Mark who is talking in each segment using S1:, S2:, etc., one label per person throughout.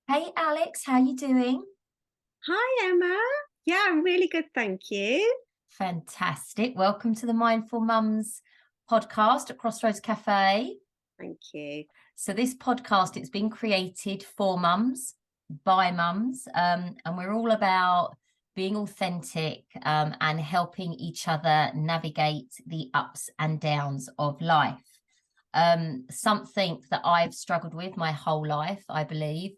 S1: Hey Alex, how you doing?
S2: Hi, Emma. Yeah, I'm really good, thank you.
S1: Fantastic. Welcome to the Mindful Mums podcast at Crossroads Cafe.
S2: Thank you.
S1: So this podcast, it's been created for mums, by mums, and we're all about being authentic and helping each other navigate the ups and downs of life. Something that I've struggled with my whole life, I believe,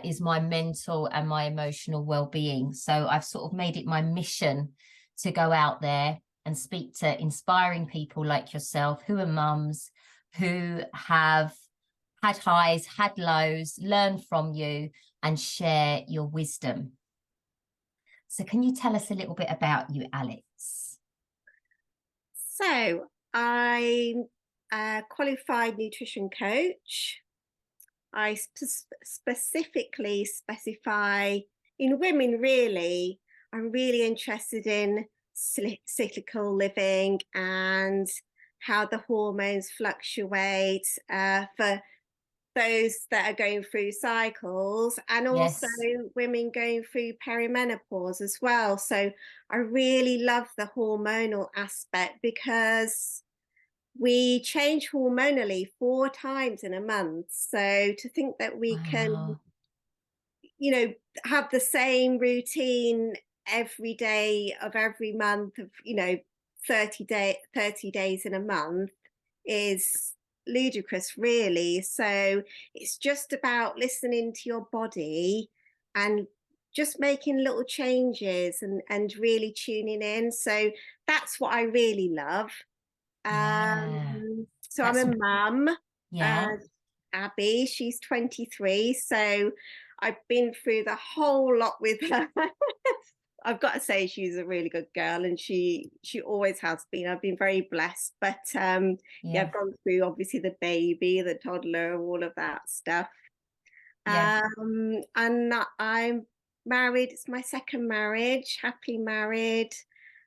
S1: is my mental and my emotional well-being. So I've sort of made it my mission to go out there and speak to inspiring people like yourself who are mums, who have had highs, had lows, learn from you and share your wisdom. So can you tell us a little bit about you, Alex?
S2: So, I'm a qualified nutrition coach. I specifically specify in women, really. I'm really interested in cyclical living and how the hormones fluctuate for those that are going through cycles, and also
S1: Yes.
S2: women going through perimenopause as well. So I really love the hormonal aspect because we change hormonally 4 times in a month. So to think that we can,
S1: Wow.
S2: you know, have the same routine every day of every month of, 30 days in a month is ludicrous, really. So it's just about listening to your body and just making little changes and really tuning in. So that's what I really love.
S1: Yeah.
S2: So I'm
S1: That's
S2: a mum. uh,
S1: yeah.
S2: Abbey, she's 23. So I've been through the whole lot with her. I've got to say she's a really good girl, and she always has been. I've been very blessed. But yeah,
S1: Yeah.
S2: I've gone through obviously the baby, the toddler, all of that stuff.
S1: Yeah.
S2: And I'm married. It's my second marriage, happily married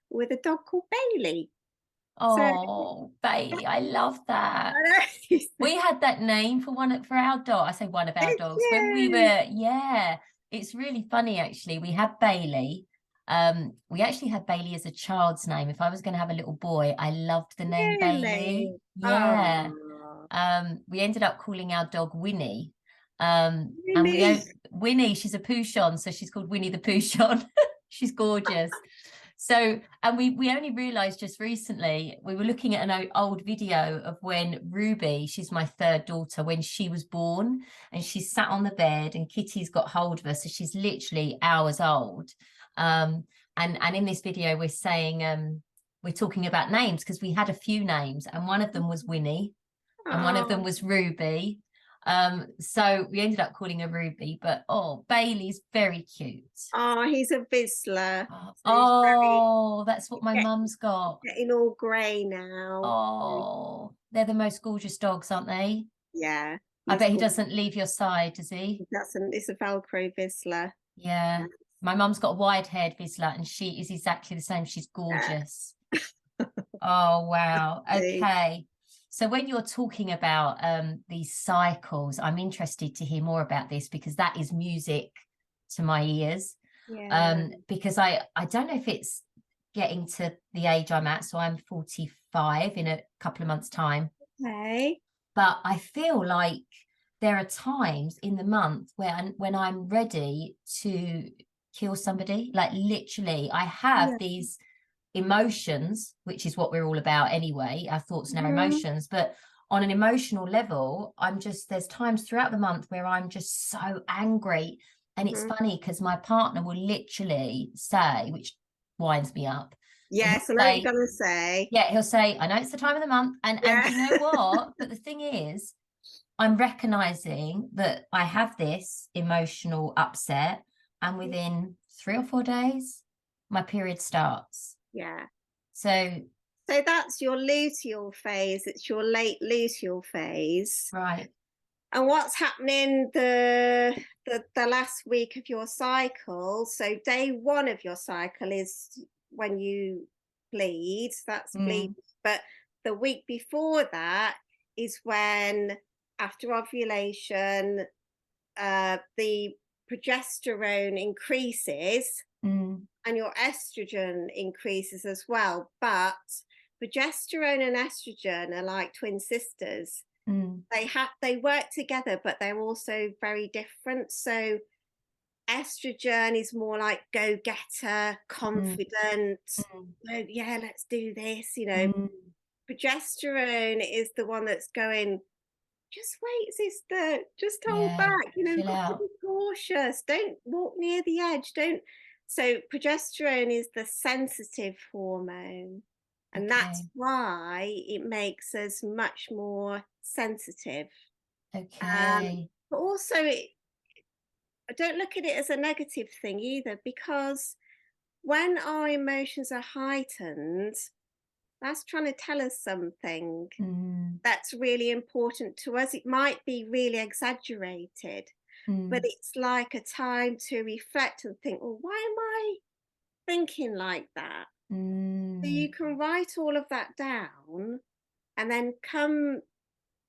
S2: with a dog called Bailey. So
S1: Oh, Bailey, I love that.
S2: I know.
S1: We had that name for our dog. I say one of our
S2: Did
S1: dogs when we
S2: you?
S1: were, yeah. It's really funny actually. We had Bailey. We actually had Bailey as a child's name. If I was going to have a little boy, I loved the name Bailey.
S2: Really?
S1: Yeah.
S2: Oh,
S1: We ended up calling our dog Winnie. And
S2: really?
S1: Winnie, she's a Pouchon, so she's called Winnie the Pouchon. She's gorgeous. So, and we only realized just recently, we were looking at an old video of when Ruby, she's my third daughter, when she was born, and she sat on the bed and Kitty's got hold of her. So she's literally hours old. And in this video, we're saying we're talking about names because we had a few names, and one of them was Winnie, and one of them
S2: Oh,
S1: was Ruby. So we ended up calling her Ruby, but oh, Bailey's very cute.
S2: oh, he's a Vizsla.
S1: Oh,
S2: So he's very
S1: that's what my
S2: get,
S1: mum's got.
S2: getting all grey now.
S1: Oh, they're the most gorgeous dogs, aren't they?
S2: Yeah,
S1: I
S2: he's
S1: bet he
S2: good.
S1: doesn't leave your side, does he?
S2: It's a Velcro Vizsla.
S1: Yeah. My mum's got a wide-haired Vizsla and she is exactly the same. She's
S2: Yeah.
S1: gorgeous. Oh, wow.
S2: See.
S1: Okay. So when you're talking about these cycles, I'm interested to hear more about this because that is music to my ears.
S2: Yeah.
S1: Because I don't know if it's getting to the age I'm at, so I'm 45 in a couple of months' time,
S2: Okay.
S1: but I feel like there are times in the month when I'm ready to kill somebody. Like literally, I have
S2: Yeah.
S1: these emotions, which is what we're all about anyway, our thoughts and our
S2: Mhm.
S1: emotions. But on an emotional level, there's times throughout the month where I'm just so angry. And it's
S2: Mhm.
S1: funny because my partner will literally say, which winds me up, but he'll
S2: Yes, I know what you're
S1: say,
S2: gonna say.
S1: yeah, he'll say, I know it's the time of the month. And
S2: Yeah.
S1: you know what? But the thing is, I'm recognizing that I have this emotional upset, and within 3 or 4 days, my period starts.
S2: Yeah.
S1: So,
S2: So that's your luteal phase. It's your late luteal phase.
S1: right.
S2: And what's happening the last week of your cycle? So day one of your cycle is when you bleed. That's bleed.
S1: Mm,
S2: But the week before that is when, after ovulation, the progesterone increases
S1: Mm,
S2: and your estrogen increases as well. But progesterone and estrogen are like twin sisters.
S1: mm,
S2: They work together, but they're also very different. So estrogen is more like go getter,
S1: mm,
S2: confident.
S1: mm,
S2: Oh, yeah, let's do this.
S1: mm.
S2: Progesterone is the one that's going, just wait, sister, just hold
S1: Yeah,
S2: back. We've
S1: chill
S2: got to
S1: out.
S2: be cautious. Don't walk near the edge. Don't. So, progesterone is the sensitive hormone. And that's
S1: Okay,
S2: why it makes us much more sensitive.
S1: okay.
S2: But also, I don't look at it as a negative thing either, because when our emotions are heightened, that's trying to tell us something
S1: Mm,
S2: that's really important to us. It might be really exaggerated, but
S1: mm,
S2: it's like a time to reflect and think, well, why am I thinking like that? So
S1: mm.
S2: you can write all of that down, and then come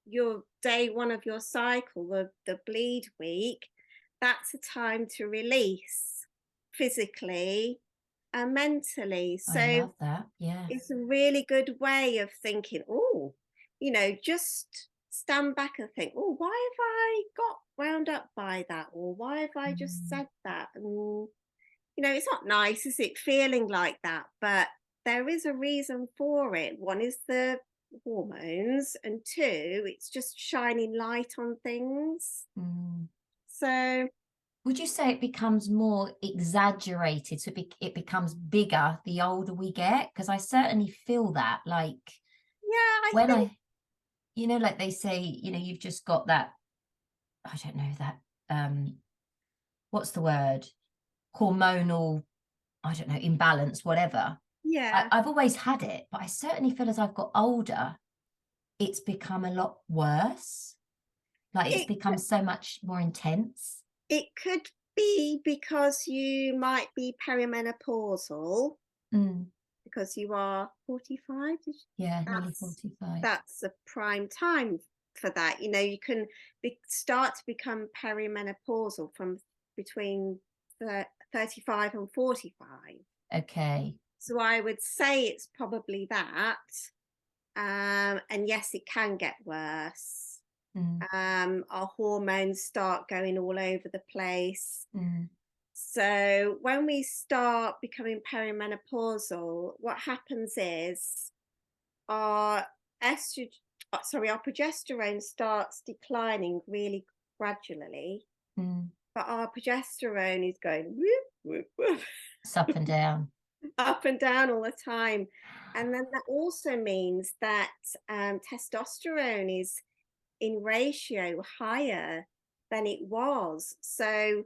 S2: your day one of your cycle, the bleed week, that's a time to release physically and mentally.
S1: I
S2: So
S1: love that. Yeah.
S2: it's a really good way of thinking, oh, just stand back and think, oh, why have I got wound up by that? Or why have I just
S1: Mm,
S2: said that? And, it's not nice, is it, feeling like that? But there is a reason for it. One is the hormones, and two, it's just shining light on things.
S1: mm.
S2: So,
S1: Would you say it becomes more exaggerated? So it becomes bigger the older we get? Because I certainly feel that. Like
S2: yeah, I
S1: when
S2: think,
S1: like they say, you've just got that, I don't know, that, what's the word? Hormonal, I don't know, imbalance, whatever.
S2: yeah,
S1: I've always had it, but I certainly feel as I've got older, it's become a lot worse. Like it's
S2: it
S1: become so much more intense.
S2: It could be because you might be perimenopausal,
S1: Mm,
S2: because you are 45.
S1: yeah, nearly
S2: That's
S1: 45.
S2: that's a prime time for that. You can start to become perimenopausal from between 35 and 45.
S1: Okay.
S2: So I would say it's probably that. And yes, it can get worse.
S1: Mm,
S2: Our hormones start going all over the place.
S1: mm,
S2: So when we start becoming perimenopausal, what happens is our estrogen, our progesterone starts declining really gradually,
S1: mm.
S2: but our progesterone is going whoop, whoop, whoop,
S1: It's up and down.
S2: up and down all the time. And then that also means that testosterone is in ratio higher than it was. So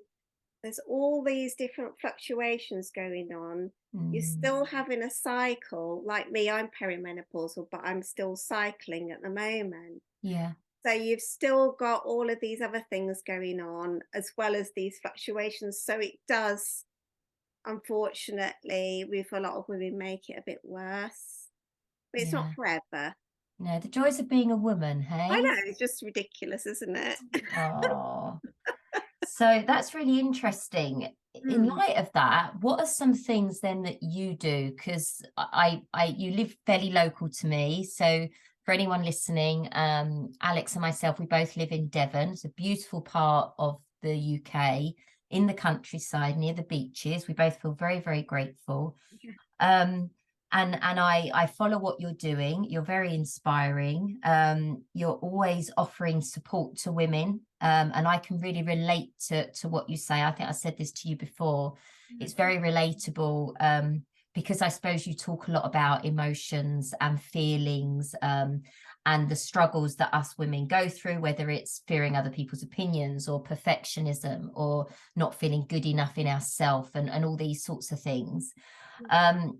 S2: there's all these different fluctuations going on. You're
S1: Mm,
S2: still having a cycle. Like me, I'm perimenopausal, but I'm still cycling at the moment.
S1: yeah,
S2: So you've still got all of these other things going on, as well as these fluctuations. So it does, unfortunately, with a lot of women, make it a bit worse. But it's not
S1: yeah.
S2: forever.
S1: No, the joys of being a woman,
S2: I
S1: hey?
S2: know, it's just ridiculous, isn't it?
S1: Oh, so that's really interesting. In
S2: Hmm.
S1: light of that, what are some things then that you do? Because you live fairly local to me. So for anyone listening, Alex and myself, we both live in Devon. It's a beautiful part of the UK in the countryside near the beaches. We both feel very, very grateful. um and I follow what you're doing. You're very inspiring. You're always offering support to women, and I can really relate to what you say. I think I said this to you before. It's very relatable, because I suppose you talk a lot about emotions and feelings, and the struggles that us women go through, whether it's fearing other people's opinions or perfectionism or not feeling good enough in ourselves, and all these sorts of things. um,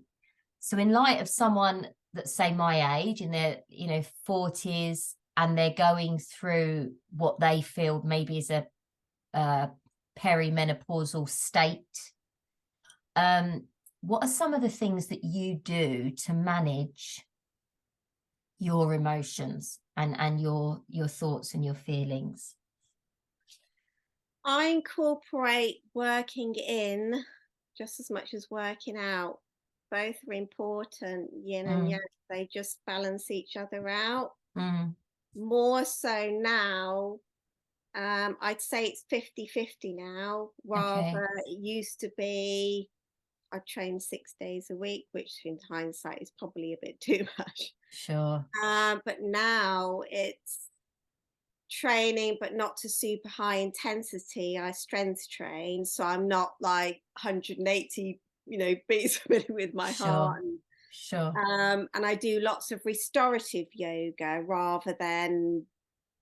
S1: so in light of someone that's say my age, in their 40s, and they're going through what they feel maybe is a perimenopausal state, um, what are some of the things that you do to manage your emotions and your thoughts and your feelings?
S2: I incorporate working in just as much as working out. Both are important, yin and yang.
S1: Mm,
S2: They just balance each other out.
S1: mm,
S2: More so now, I'd say it's 50-50 now,
S1: okay,
S2: rather it used to be I train 6 days a week, which in hindsight is probably a bit too much.
S1: sure,
S2: But now it's training, but not to super high intensity. I strength train, so I'm not like 180, beats a minute with my
S1: sure,
S2: heart.
S1: sure.
S2: And I do lots of restorative yoga rather than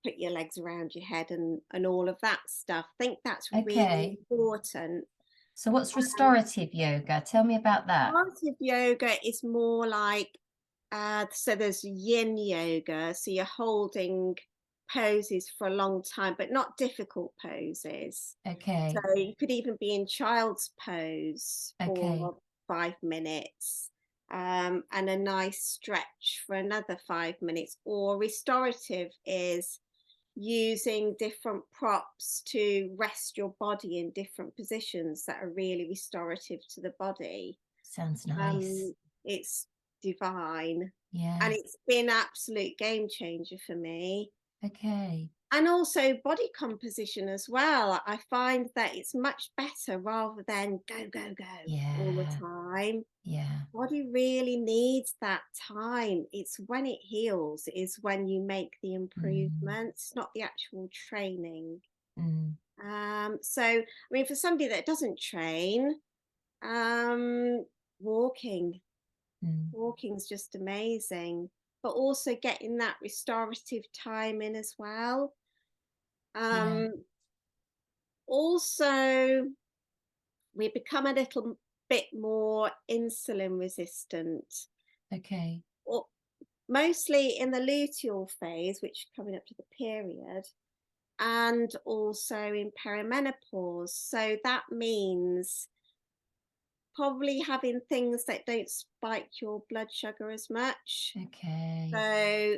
S2: put your legs around your head and all of that stuff. I think that's really
S1: Okay.
S2: important.
S1: So what's restorative yoga? Tell me about that.
S2: Restorative yoga is more like so there's yin yoga, so you're holding poses for a long time, but not difficult poses. So
S1: Okay,
S2: you could even be in child's pose
S1: okay,
S2: for 5 minutes, and a nice stretch for another 5 minutes. Or restorative is using different props to rest your body in different positions that are really restorative to the body.
S1: sounds nice.
S2: Um, it's divine, and
S1: Yeah,
S2: it's been absolute game changer for me.
S1: okay.
S2: And also body composition as well. I find that it's much better rather than go, go, go all the
S1: Yeah,
S2: time.
S1: yeah.
S2: Body really needs that time. It's when it heals, is when you make the
S1: Mm,
S2: improvements, not the actual training.
S1: mm,
S2: So I mean, for somebody that doesn't train, um, walking,
S1: mm,
S2: walking's just amazing. But also getting that restorative time in as well.
S1: yeah,
S2: Um, Also, we become a little bit more insulin resistant,
S1: okay.
S2: or mostly in the luteal phase, which is coming up to the period, and also in perimenopause. So that means probably having things that don't spike your blood sugar as much.
S1: Okay.
S2: So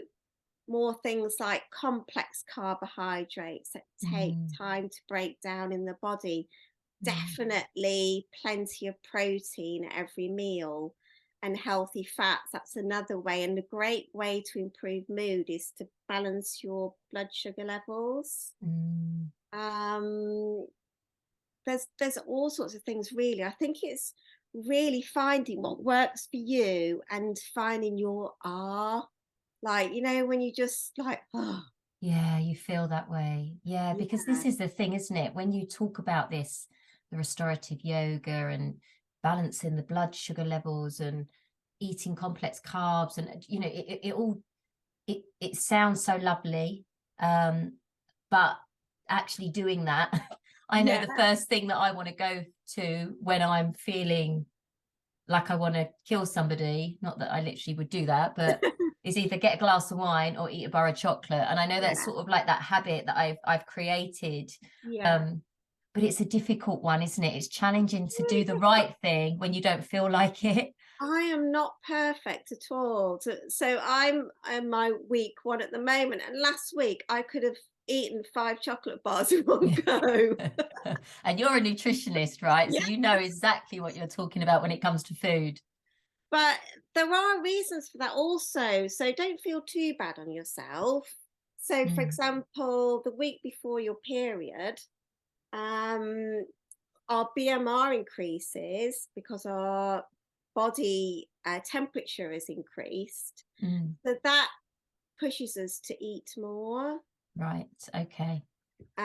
S2: more things like complex carbohydrates that take
S1: Mm,
S2: time to break down in the body.
S1: mm,
S2: Definitely plenty of protein at every meal and healthy fats. That's another way. And a great way to improve mood is to balance your blood sugar levels.
S1: mm.
S2: Um, there's all sorts of things really. I think it's really finding what works for you and finding your like, when you just like, oh,
S1: Yeah, you feel that way. Yeah, because
S2: yeah,
S1: this is the thing, isn't it? When you talk about this, the restorative yoga and balancing the blood sugar levels and eating complex carbs, and it all it sounds so lovely. But actually doing that, I know
S2: yeah,
S1: the first thing that I want to go to when I'm feeling like I want to kill somebody, not that I literally would do that, but is either get a glass of wine or eat a bar of chocolate. And I know that's
S2: yeah,
S1: sort of like that habit that I've created.
S2: yeah.
S1: Um, but it's a difficult one, isn't it? It's challenging to do the right thing when you don't feel like it.
S2: I am not perfect at all. So I'm in my week one at the moment, and last week I could have eaten 5 chocolate bars in one
S1: Yeah.
S2: go.
S1: And you're a nutritionist, right?
S2: Yeah,
S1: So you know exactly what you're talking about when it comes to food.
S2: but there are reasons for that also. So don't feel too bad on yourself. So, for
S1: Mm,
S2: example, the week before your period, um, our BMR increases because our body temperature is increased.
S1: mm,
S2: So that pushes us to eat more.
S1: right. Okay.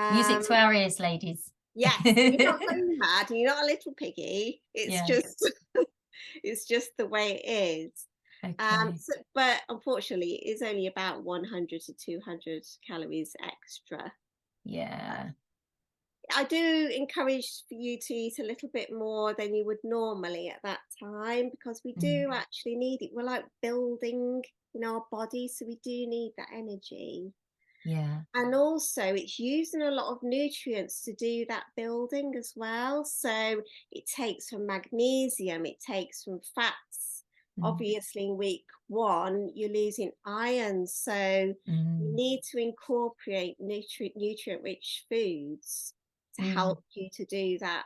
S1: Music
S2: Um,
S1: to our ears, ladies.
S2: yes, you're not going mad. You're not a little piggy. It's
S1: Yeah.
S2: just, it's just the way it is.
S1: Okay.
S2: But unfortunately, it is only about 100 to 200 calories extra.
S1: Yeah.
S2: I do encourage for you to eat a little bit more than you would normally at that time, because we
S1: Mm,
S2: do actually need it. We're like building in our body, so we do need that energy.
S1: yeah.
S2: And also, it's using a lot of nutrients to do that building as well. So it takes from magnesium, it takes from fats.
S1: Mm,
S2: Obviously, in week one, you're losing iron. So you
S1: mm,
S2: need to incorporate nutrient rich foods. to
S1: Mm.
S2: help you to do that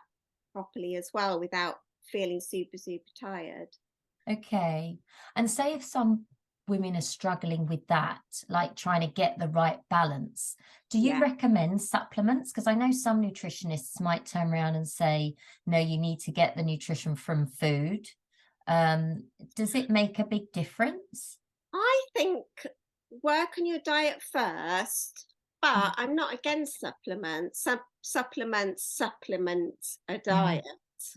S2: properly as well without feeling super, super tired.
S1: Okay. And say if some women are struggling with that, like trying to get the right balance, do you
S2: Yeah.
S1: recommend supplements? Because I know some nutritionists might turn around and say, no, you need to get the nutrition from food. Does it make a big difference?
S2: I think work on your diet first, but
S1: Mm,
S2: I'm not against supplements. Supplements a
S1: mm,
S2: diet,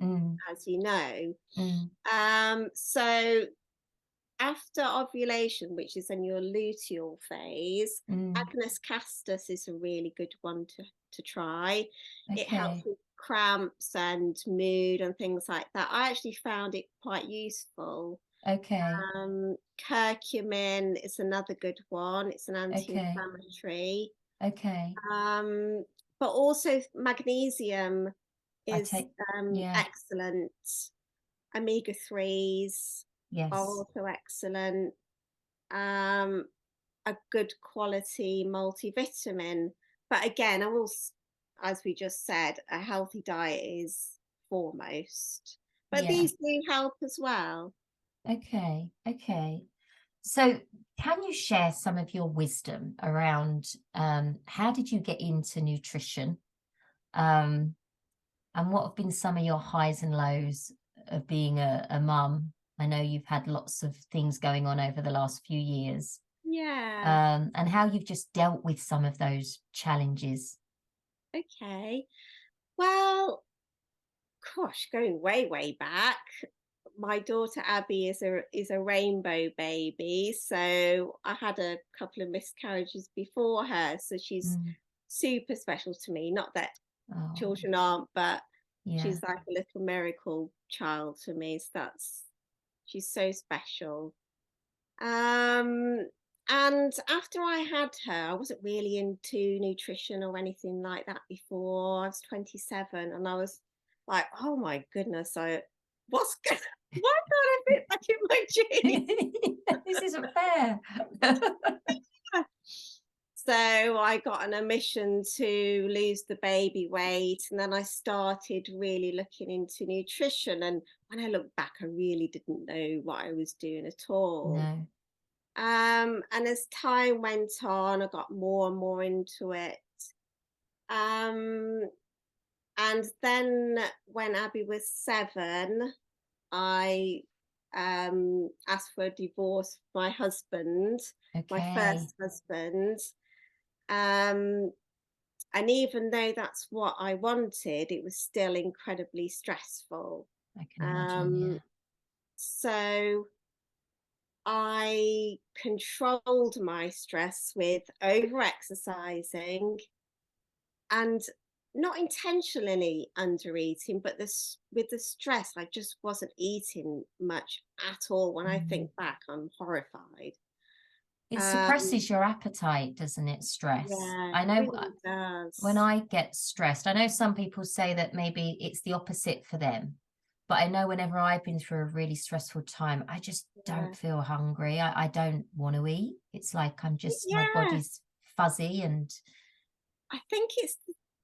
S1: mm,
S2: as you know.
S1: mm,
S2: So after ovulation, which is in your luteal phase,
S1: mm.
S2: Agnus castus is a really good one to try. It helps
S1: Okay.
S2: with cramps and mood and things like that. I actually found it quite useful.
S1: Okay.
S2: Curcumin is another good one. It's an
S1: Okay.
S2: anti-inflammatory.
S1: Okay.
S2: Um, but also magnesium
S1: I
S2: is
S1: take, yeah,
S2: excellent. Omega 3s are
S1: yes.
S2: also excellent. Um, a good quality multivitamin. But again, as we just said, a healthy diet is foremost. But
S1: Yeah.
S2: these do help as well.
S1: Okay. Okay. So, can you share some of your wisdom around how did you get into nutrition? Um, and what have been some of your highs and lows of being a mum? I know you've had lots of things going on over the last few years,
S2: Yeah.
S1: and how you've just dealt with some of those challenges.
S2: Okay. Well, gosh, going way, way back, my daughter Abbey is a rainbow baby. So I had a couple of miscarriages before her. So she's
S1: Mm.
S2: super special to me. Not that
S1: Oh,
S2: children aren't, but
S1: yeah.
S2: she's like a little miracle child to me. So she's so special. Um, and after I had her, I wasn't really into nutrition or anything like that before. I was 27 and I was like, oh my goodness, what's going why can't I fit back in my jeans?
S1: This isn't fair.
S2: So I got on a mission to lose the baby weight, and then I started really looking into nutrition. And when I look back, I really didn't know what I was doing at all.
S1: No.
S2: And as time went on, I got more and more into it. Um, and then when Abby was 7, I asked for a divorce from my husband, my
S1: Okay.
S2: first husband. Um, and even though that's what I wanted, it was still incredibly stressful.
S1: I can imagine.
S2: Um,
S1: Yeah.
S2: so I controlled my stress with over exercising and not intentionally under eating, but with the stress, I just wasn't eating much at all. When I
S1: Mm.
S2: think back, I'm horrified.
S1: It
S2: Um,
S1: suppresses your appetite, doesn't it? Stress.
S2: yeah,
S1: I
S2: it
S1: know
S2: really
S1: when
S2: does.
S1: I get stressed, I know some people say that maybe it's the opposite for them. But I know whenever I've been through a really stressful time, I just
S2: Yeah,
S1: don't feel hungry. I don't want to eat. It's like my
S2: yeah.
S1: body's fuzzy and
S2: I think it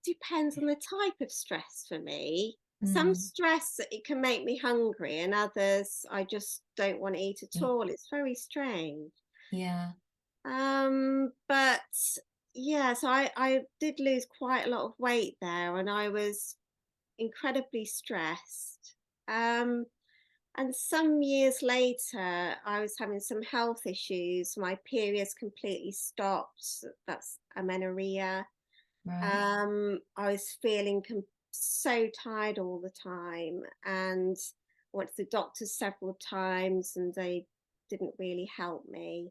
S2: depends on the type of stress for me. Some
S1: mm,
S2: stress it can make me hungry, and others I just don't want to eat at
S1: y-
S2: all. It's very strange.
S1: yeah,
S2: But yeah, so I did lose quite a lot of weight there, and I was incredibly stressed. Um, and some years later, I was having some health issues. My periods completely stopped. That's amenorrhea.
S1: right.
S2: I was feeling so tired all the time, and I went to the doctor several times, and they didn't really help me.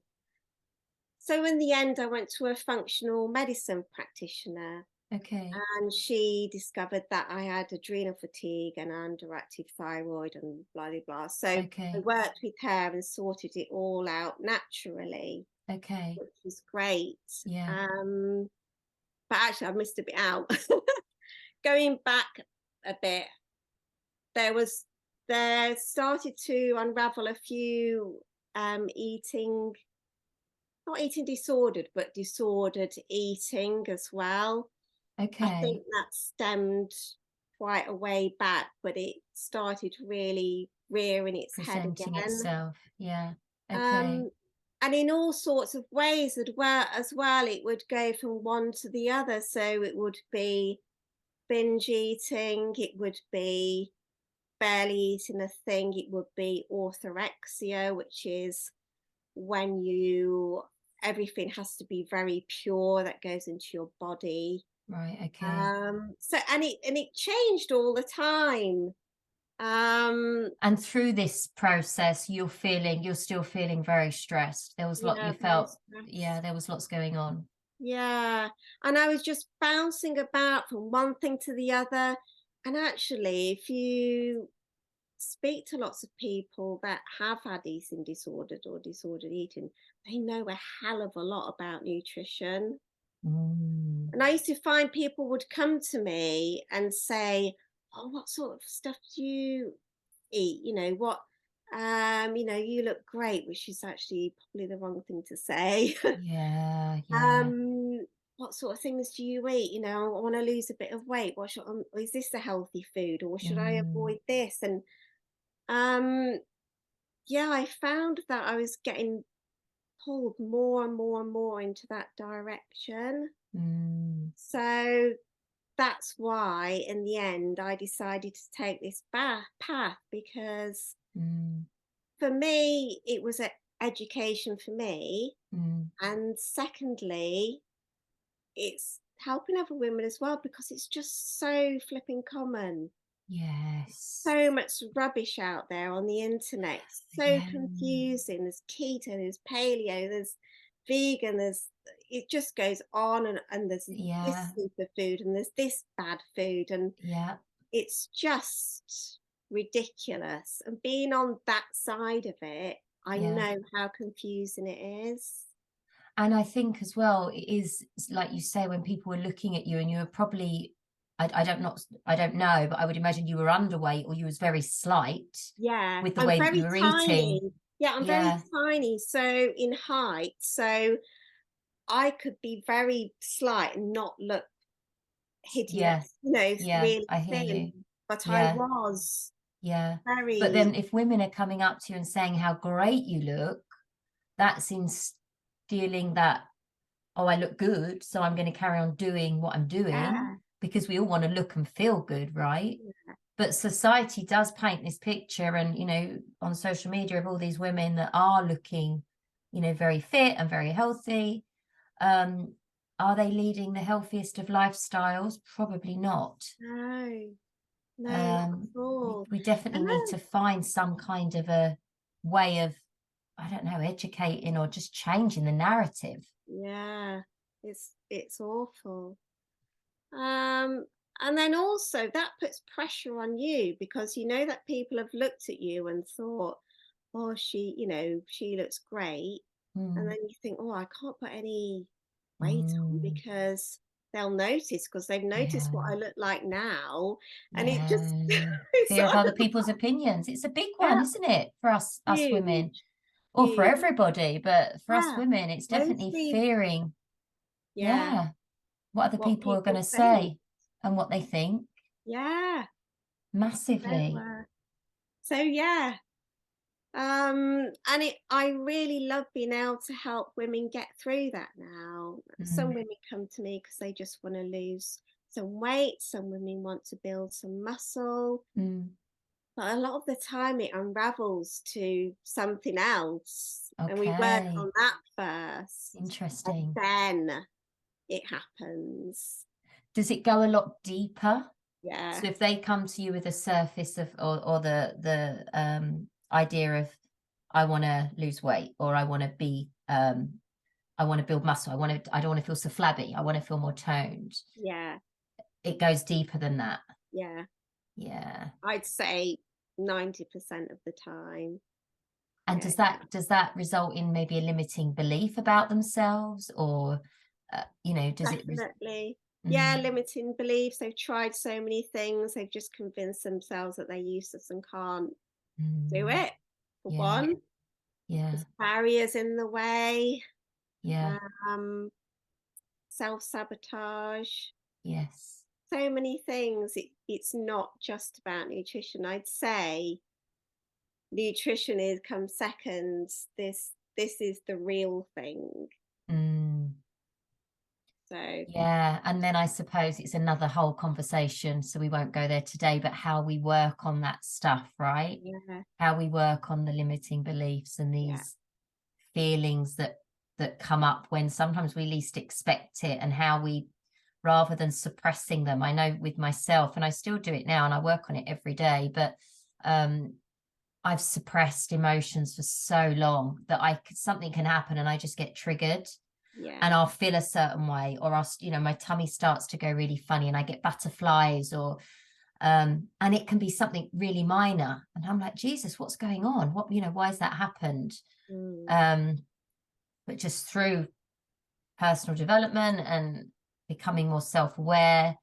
S2: So in the end, I went to a functional medicine practitioner,
S1: Okay,
S2: and she discovered that I had adrenal fatigue and underactive thyroid and blah blah blah. So I
S1: okay,
S2: worked with her and sorted it all out naturally,
S1: okay.
S2: which was great.
S1: Yeah,
S2: Um, but actually, I missed a bit out. Going back a bit, there was there started to unravel a few eating not eating disordered but disordered eating as well. I think
S1: Okay.
S2: that stemmed quite a way back, but it started really rearing its head
S1: Presenting
S2: again.
S1: itself. Yeah. Okay.
S2: Um, and in all sorts of ways as well, it would go from one to the other. So it would be binge eating, it would be barely eating a thing, it would be orthorexia, which is when you everything has to be very pure that goes into your body.
S1: Right. Okay.
S2: So and it changed all the time. Um,
S1: And through this process, you're still feeling very stressed. There was lot
S2: yeah,
S1: you
S2: very
S1: felt, yeah,
S2: stressed.
S1: there was lots going on.
S2: Yeah, and I was just bouncing about from one thing to the other. And actually, if you speak to lots of people that have had eating disordered or disordered eating, they know a hell of a lot about nutrition.
S1: Mm.
S2: And I used to find people would come to me and say, "Oh, what sort of stuff do you eat? You look great," which is actually probably the wrong thing to say.
S1: Yeah, yeah.
S2: um, what sort of things do you eat? I want to lose a bit of weight. Is this a healthy food, or should I
S1: Mm,
S2: avoid this? And um, yeah, I found that I was getting pulled more and more and more into that direction.
S1: mm,
S2: So that's why in the end I decided to take this path, because
S1: mm,
S2: for me it was education for me,
S1: mm.
S2: and secondly it's helping other women as well, because it's just so flipping common.
S1: Yes.
S2: So much rubbish out there on the internet. It's so
S1: Yeah,
S2: confusing. There's keto, there's paleo, there's vegan, there's it just goes on, and there's
S1: yeah,
S2: this superfood and there's this bad food, and
S1: yeah,
S2: it's just ridiculous. And being on that side of it, I
S1: yeah.
S2: know how confusing it is.
S1: And I think as well, it is like you say, when people were looking at you and you were probably, I don't know, but I would imagine you were underweight or you was very slight
S2: Yeah,
S1: with the
S2: I'm
S1: way that you
S2: very
S1: were eating.
S2: tiny. Yeah, I'm very
S1: Yeah,
S2: tiny. So in height, so I could be very slight and not look
S1: yeah,
S2: hideous,
S1: yeah.
S2: really
S1: I hear
S2: thin.
S1: you.
S2: But I
S1: Yeah,
S2: was
S1: yeah. But
S2: very,
S1: then if women are coming up to you and saying how great you look, that's instilling that, oh, I look good, so I'm going to carry on doing what I'm doing
S2: yeah,
S1: because we all want to look and feel good, right? But society does paint this picture, and on social media, of all these women that are looking very fit and very healthy. um are they leading the healthiest of lifestyles? Probably not.
S2: no, no, not
S1: um
S2: at
S1: we,
S2: all.
S1: we definitely
S2: And
S1: need
S2: then,
S1: to find some kind of a way of, I don't know, educating or just changing the narrative.
S2: yeah, it's awful. Um, and then also that puts pressure on you, because you know that people have looked at you and thought, "Oh, she looks great," and
S1: Mm,
S2: then you think, "Oh, I can't put any weight on,
S1: mm,
S2: because they'll notice, because they've noticed what I
S1: yeah.
S2: look like now," and it just
S1: Yeah.
S2: it's
S1: Fear of
S2: sort
S1: other
S2: of
S1: people's opinions. It's a big one,
S2: yeah,
S1: isn't it? For us women,
S2: huge,
S1: or for
S2: huge,
S1: everybody, but for us
S2: yeah,
S1: women, it's definitely
S2: mostly,
S1: fearing,
S2: yeah,
S1: yeah, what other
S2: what
S1: people are going
S2: people
S1: to
S2: think,
S1: say and what they think.
S2: yeah, so
S1: Massively.
S2: so yeah. And I really love being able to help women get through that now. Some
S1: Mm,
S2: women come to me because they just want to lose some weight. Some women want to build some muscle.
S1: mm.
S2: But a lot of the time it unravels to something else. And we work
S1: Okay.
S2: on that first. And
S1: Interesting.
S2: then it happens.
S1: Does it go a lot deeper?
S2: Yeah.
S1: So if they come to you with a surface of, or the idea of, I want to lose weight, or I want to build muscle. I don't want to feel so flabby. I want to feel more toned.
S2: Yeah.
S1: It goes deeper than that.
S2: Yeah.
S1: Yeah.
S2: I'd say 90% of the time.
S1: And
S2: Yeah.
S1: does that result in maybe a limiting belief about themselves, or does it
S2: Definitely. Yeah,
S1: mm,
S2: limiting beliefs. They've tried so many things. They've just convinced themselves that they're useless and can't do
S1: mm,
S2: it. For
S1: yeah,
S2: one,
S1: yeah,
S2: there's barriers in the way,
S1: yeah,
S2: um, self sabotage.
S1: Yes.
S2: So many things. It's not just about nutrition. I'd say nutrition is comes second. This is the real thing.
S1: Mm.
S2: So
S1: Yeah, and then I suppose it's another whole conversation, so we won't go there today, but how we work on that stuff, right?
S2: yeah,
S1: How we work on the limiting beliefs and
S2: yeah,
S1: these feelings that come up when sometimes we least expect it, and how we, rather than suppressing them. I know with myself, and I still do it now and I work on it every day, but I've suppressed emotions for so long that something can happen and I just get triggered, and
S2: yeah.
S1: I'll feel a certain way, or my tummy starts to go really funny and I get butterflies, or and it can be something really minor. And I'm like, Jesus, what's going on? Why has that happened?
S2: Mm,
S1: Um, but just through personal development and becoming more self-aware,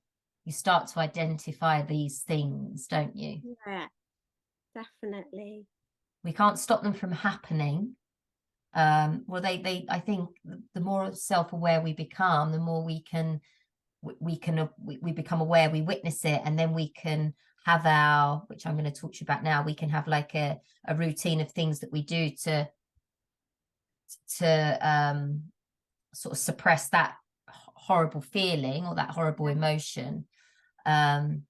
S1: you start to identify these things, don't you?
S2: yeah, definitely.
S1: We can't stop them from happening. Well, they I think the more self-aware we become, the more we become aware, we witness it, and then we can have which I'm going to talk to you about now, we can have like a routine of things that we do to sort of suppress that horrible feeling or that horrible
S2: Yeah,
S1: emotion. um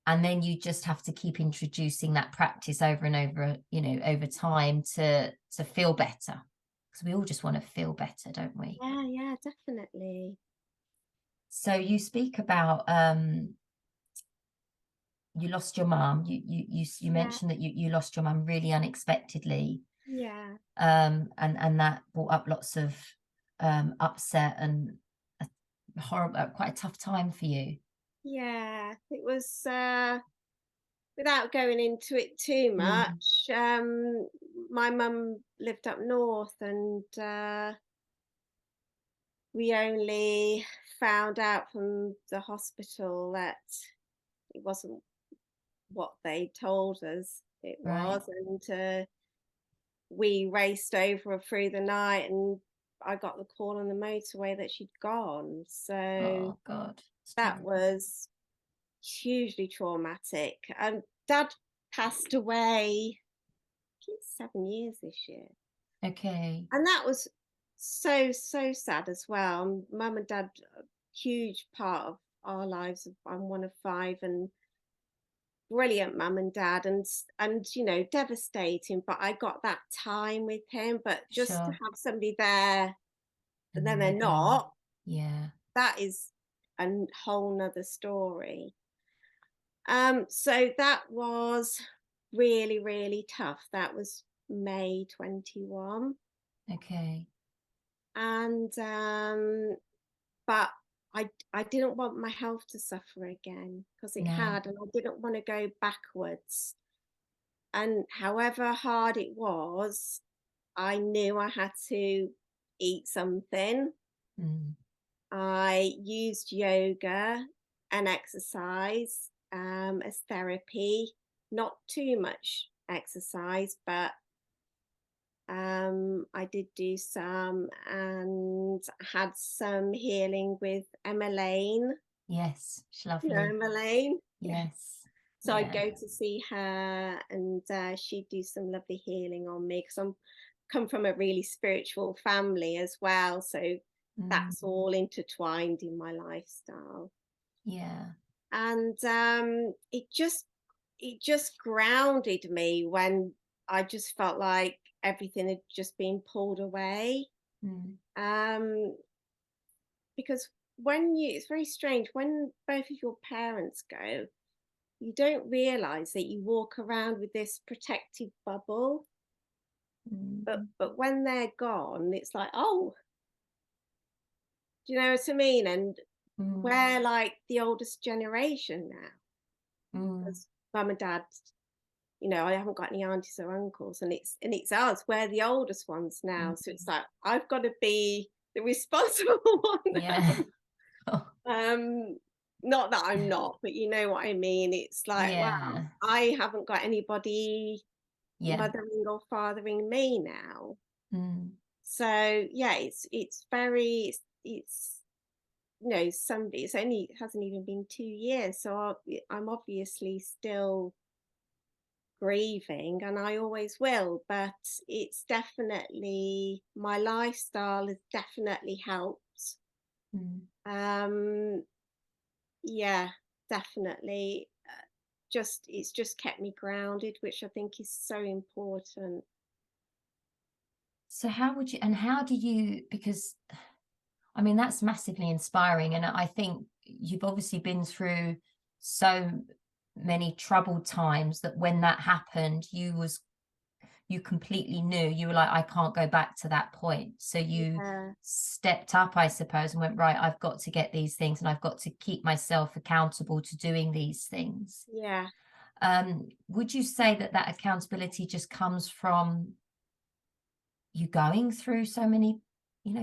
S1: and then you just have to keep introducing that practice over and over, over time, to feel better, because we all just want to feel better, don't we?
S2: yeah, yeah, definitely.
S1: So you speak about you lost your mum. You
S2: Yeah,
S1: mentioned that you lost your mum really unexpectedly,
S2: yeah,
S1: and that brought up lots of upset and a horrible, quite a tough time for you.
S2: yeah. It was without going into it too
S1: Mm,
S2: much. My mum lived up north, and we only found out from the hospital that it wasn't what they told us it
S1: right.
S2: was, and we raced over through the night, and I got the call on the motorway that she'd gone. So
S1: Oh God, it's
S2: that
S1: terrible.
S2: was hugely traumatic. And Dad passed away, I think 7 years this year,
S1: Okay.
S2: and that was so sad as well. Mum and Dad, a huge part of our lives. I'm one of five, and brilliant mum and dad, and devastating, but I got that time with him. But just to
S1: Sure.
S2: have somebody there and
S1: And
S2: then
S1: then
S2: they're
S1: they're gone.
S2: not,
S1: Yeah.
S2: that is a whole nother story. So that was really tough. That was May 21.
S1: Okay.
S2: And but I didn't want my health to suffer again, because it
S1: No.
S2: had, and I didn't want to go backwards. And however hard it was, I knew I had to eat something.
S1: Mm,
S2: I used yoga and exercise as therapy, not too much exercise, but I did do some, and had some healing with Emma.
S1: yes. It's
S2: You know
S1: lovely.
S2: Emma. Yeah.
S1: Yes.
S2: So I'd
S1: Yeah.
S2: go to see her, and she'd do some lovely healing on me, because I'm come from a really spiritual family as well. So
S1: Mm,
S2: that's all intertwined in my lifestyle.
S1: yeah.
S2: And it just grounded me when I just felt like everything had just been pulled away.
S1: Mm,
S2: Um, because it's very strange when both of your parents go, you don't realize that you walk around with this protective bubble,
S1: mm,
S2: but when they're gone, it's like, oh, do you know what I mean? And
S1: mm,
S2: we're like the oldest generation now,
S1: mm,
S2: because mum and dad, I haven't got any aunties or uncles, and it's us, we're the oldest ones now. So it's
S1: mm.
S2: like I've got to be the responsible one now.
S1: Yeah. Oh,
S2: um Not that I'm not, but you know what I mean. It's like, wow,
S1: yeah.
S2: I haven't got anybody
S1: Yeah.
S2: mothering or fathering me now.
S1: Mm,
S2: So yeah, it's very it's somebody, it hasn't even been 2 years, so I'm obviously still grieving, and I always will, but it's definitely, my lifestyle has definitely helped.
S1: Mm.
S2: Um, yeah, definitely. It's just kept me grounded, which I think is so important.
S1: So how do you, because I mean, that's massively inspiring. And I think you've obviously been through so many troubled times that when that happened, you completely knew, you were like, I can't go back to that point. So you
S2: Yeah,
S1: stepped up, I suppose, and went, right, I've got to get these things and I've got to keep myself accountable to doing these things.
S2: yeah,
S1: Would you say that that accountability just comes from you going through so many,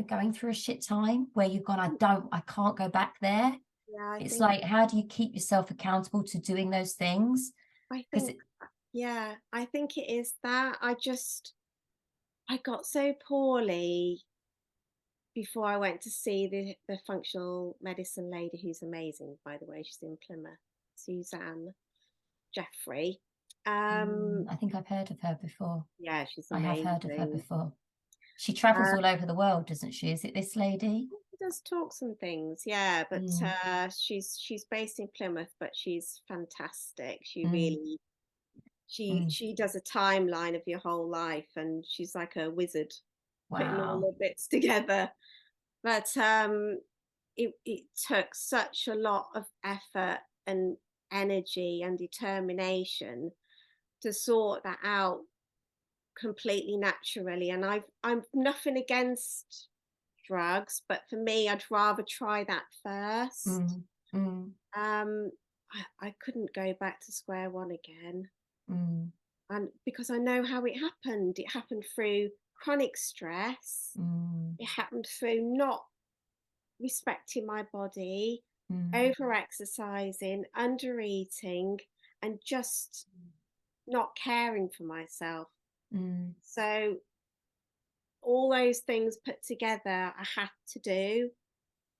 S1: going through a shit time where you've gone, I can't go back there?
S2: yeah.
S1: It's like, how do you keep yourself accountable to doing those things?
S2: I
S1: Because
S2: think, yeah, I think it is that I got so poorly before I went to see the functional medicine lady, who's amazing, by the way. She's in Plymouth, Suzanne Jeffrey.
S1: I think I've heard of her before.
S2: Yeah, she's
S1: I have heard of her
S2: amazing.
S1: before. She travels
S2: Uh,
S1: all over the world, doesn't she? Is it this lady?
S2: she does talks and things, yeah, but
S1: Mm,
S2: she's based in Plymouth, but she's fantastic. She
S1: mm,
S2: really
S1: mm.
S2: she does a timeline of your whole life, and she's like a wizard putting all
S1: Wow.
S2: the bits together. But it took such a lot of effort and energy and determination to sort that out completely naturally. And I'm nothing against drugs, but for me, I'd rather try that first.
S1: Mm, mm,
S2: Um, I couldn't go back to square one again.
S1: mm,
S2: And because I know how it happened through chronic stress,
S1: mm,
S2: it happened through not respecting my body,
S1: mm,
S2: over exercising, under eating, and just not caring for myself.
S1: mm,
S2: So all those things put together, I had to do,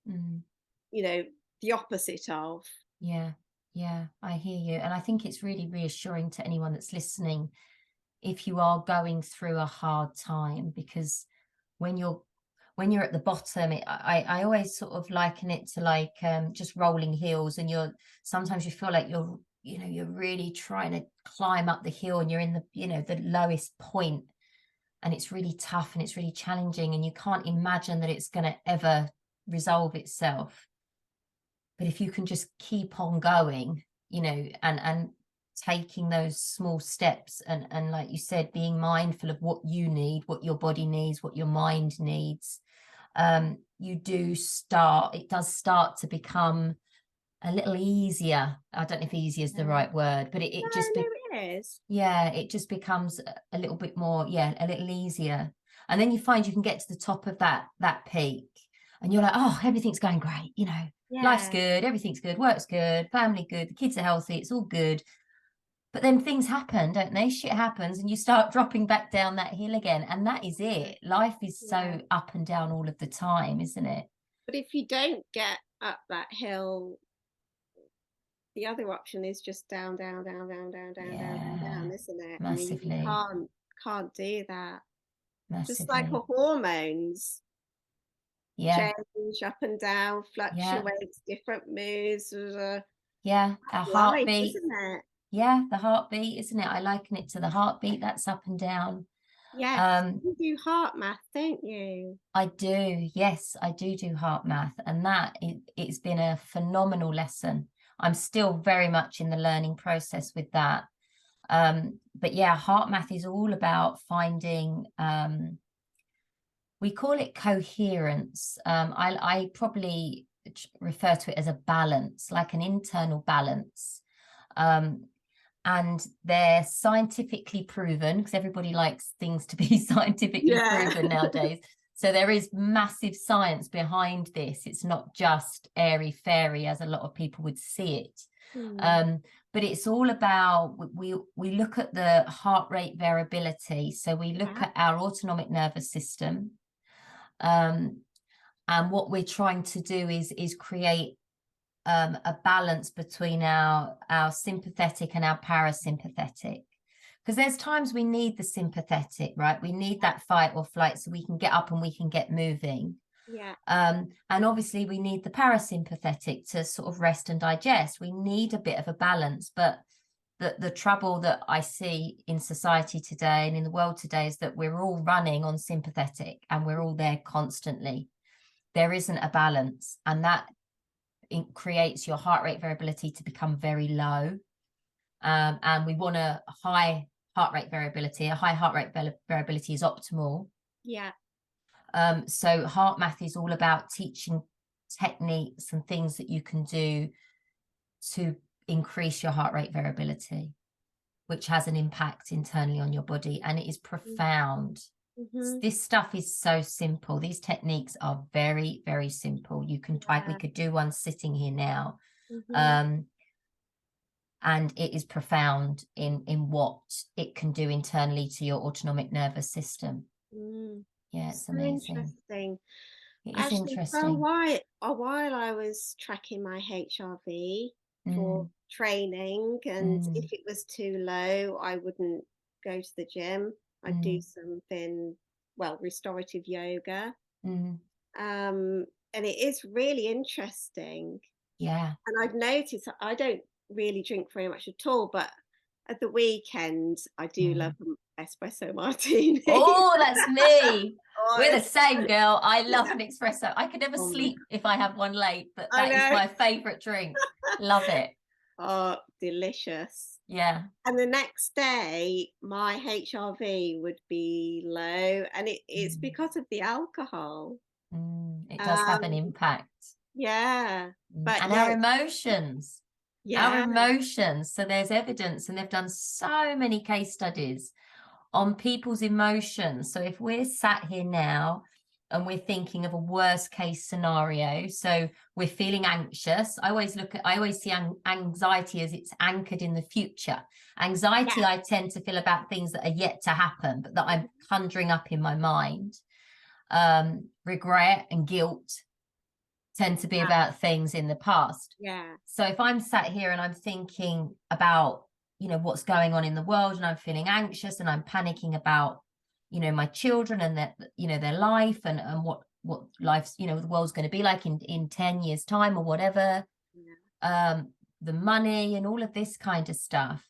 S1: mm.
S2: you know, the opposite of.
S1: Yeah, yeah, I hear you. And I think it's really reassuring to anyone that's listening if you are going through a hard time, because when you're at the bottom, I always sort of liken it to like just rolling hills, and sometimes you feel like you're really trying to climb up the hill and you're in the lowest point, and it's really tough and it's really challenging and you can't imagine that it's going to ever resolve itself. But if you can just keep on going, and taking those small steps, and like you said, being mindful of what you need, what your body needs, what your mind needs, it does start to become a little easier. I don't know if easy is the
S2: Yeah.
S1: right word, but
S2: No,
S1: it just
S2: no, it is.
S1: yeah, it just becomes a little bit more, yeah, a little easier. And then you find you can get to the top of that peak and you're like, oh, everything's going great, life's
S2: Yeah,
S1: good, everything's good, work's good, family good, the kids are healthy, it's all good. But then things happen, don't they? Shit happens and you start dropping back down that hill again. And that is
S2: yeah,
S1: it. Life is
S2: yeah.
S1: so up and down all of the time, isn't it?
S2: But if you don't get up that hill, the other option is just down, down, down, down, down, down, down, down,
S1: Yeah,
S2: down, isn't it? And you
S1: massively,
S2: can't do that. Just like
S1: massively.
S2: our hormones
S1: Yeah,
S2: change up and down,
S1: yeah,
S2: fluctuates, different moods.
S1: yeah. Our
S2: Life,
S1: heartbeat.
S2: isn't it?
S1: Yeah, the heartbeat, isn't it? I liken it to the heartbeat that's up and down.
S2: Yes,
S1: Um,
S2: you do heart math, don't you?
S1: I do. Yes, I do heart math, and it's been a phenomenal lesson. I'm still very much in the learning process with that. But yeah, heart math is all about finding, we call it coherence. I probably refer to it as a balance, like an internal balance. Um, and they're scientifically proven, because everybody likes things to be scientifically
S2: Yeah.
S1: proven nowadays. So there is massive science behind this. It's not just airy fairy as a lot of people would see it.
S2: Hmm.
S1: Um, but it's all about, we look at the heart rate variability. So we look
S2: Yeah.
S1: at our autonomic nervous system, um, And what we're trying to do is create a balance between our sympathetic and our parasympathetic. Because there's times we need the sympathetic, right? We need that fight or flight so we can get up and we can get moving.
S2: Yeah.
S1: And obviously we need the parasympathetic to sort of rest and digest. We need a bit of a balance, but the trouble that I see in society today and in the world today is that we're all running on sympathetic and we're all there constantly. There isn't a balance, and that it creates your heart rate variability to become very low. And we want a high heart rate variability. A high heart rate variability is optimal.
S2: Yeah.
S1: So HeartMath is all about teaching techniques and things that you can do to increase your heart rate variability, which has an impact internally on your body, and it is profound.
S2: Mm-hmm.
S1: This stuff is so simple. These techniques are very, very simple. You can we could do one sitting here now.
S2: Mm-hmm.
S1: And it is profound in what it can do internally to your autonomic nervous system. Yeah, it's
S2: So
S1: amazing.
S2: interesting.
S1: It is
S2: Actually, for
S1: interesting.
S2: a while I was tracking my HRV for
S1: Mm,
S2: training, and if
S1: mm,
S2: it was too low, I wouldn't go to the gym. I'd do
S1: mm,
S2: something, well, restorative yoga.
S1: mm.
S2: And it is really interesting.
S1: Yeah.
S2: And I've noticed that I don't really drink very much at all, but at the weekend, I do love
S1: Mm.
S2: an espresso martini.
S1: Oh, that's me. We're
S2: Oh,
S1: the same, girl. I love an espresso. I could never
S2: oh my
S1: sleep if I have one late, but
S2: I
S1: that is
S2: know.
S1: my favorite drink. Love it.
S2: Oh, delicious.
S1: Yeah.
S2: And the next day, my HRV would be low, and it's
S1: Mm,
S2: because of the alcohol.
S1: it does have an
S2: Um,
S1: impact.
S2: yeah, but
S1: And
S2: yeah,
S1: our emotions. Our
S2: yeah,
S1: emotions. So there's evidence, and they've done so many case studies on people's emotions. So if we're sat here now and we're thinking of a worst case scenario, so we're feeling anxious. I always see anxiety as it's anchored in the future.
S2: yeah,
S1: Anxiety, I tend to feel about things that are yet to happen, but that I'm conjuring up in my mind. Regret and guilt tend to be about things in the past.
S2: yeah,
S1: So if I'm sat here and I'm thinking about, what's going on in the world, and I'm feeling anxious and I'm panicking about, my children and their life, and what life's, the world's going to be like in 10 years time or whatever,
S2: yeah.
S1: the money and all of this kind of stuff,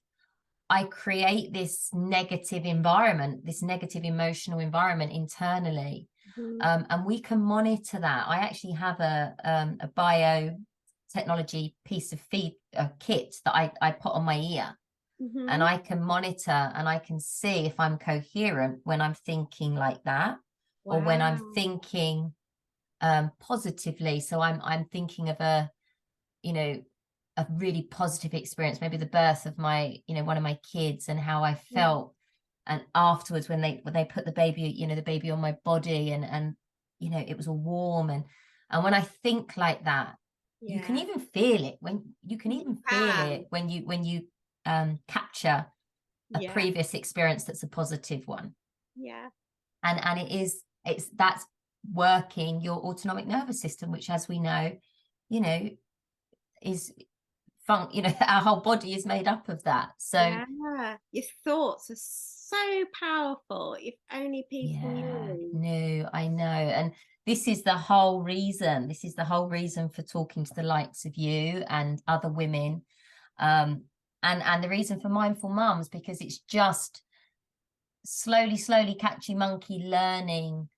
S1: I create this negative environment, this negative emotional environment internally.
S2: Mhm,
S1: And we can monitor that. I actually have a biotechnology piece of kit that I put on my ear, and
S2: mhm.
S1: I can monitor and I can see if I'm coherent when I'm thinking like that, or when I'm
S2: Wow.
S1: thinking positively. So I'm thinking of you know a really positive experience, maybe the birth of one of my kids, and how I
S2: Yeah,
S1: felt, and afterwards when they put the baby on my body, and it was all warm, and when I think like that, you can
S2: yeah.
S1: even feel it when you can
S2: You
S1: even feel it
S2: can.
S1: when you capture a
S2: Yeah,
S1: previous experience that's a positive one.
S2: yeah,
S1: And it's that's working your autonomic nervous system, which, as we know, you know is our whole body is made up of that. So
S2: yeah. Your thoughts are so powerful. If only people
S1: yeah,
S2: knew.
S1: no, I know. And this is the whole reason for talking to the likes of you and other women, um and the reason for Mindful Mums, because it's just slowly catchy monkey learning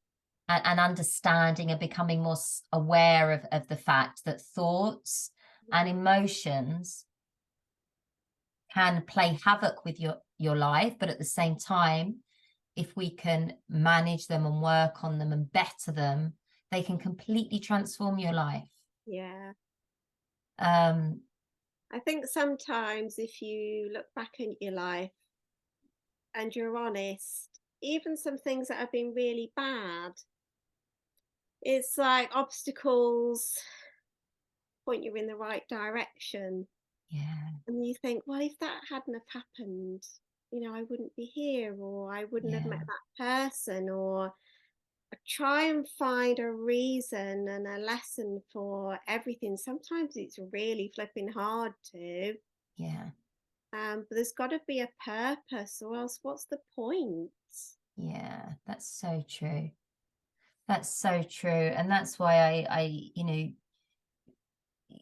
S1: and understanding and becoming more aware of the fact that thoughts and emotions can play havoc with your life, but at the same time, if we can manage them and work on them and better them, they can completely transform your life.
S2: Yeah.
S1: um
S2: I think sometimes if you look back at your life and you're honest, even some things that have been really bad, it's like obstacles point you in the right direction.
S1: yeah,
S2: And you think, well, if that hadn't have happened, I wouldn't be here, or I wouldn't have met
S1: yeah,
S2: that person, or I try and find a reason and a lesson for everything. Sometimes it's really flipping hard to,
S1: Yeah.
S2: but there's got to be a purpose, or else what's the point?
S1: Yeah. That's so true. That's so true. And that's why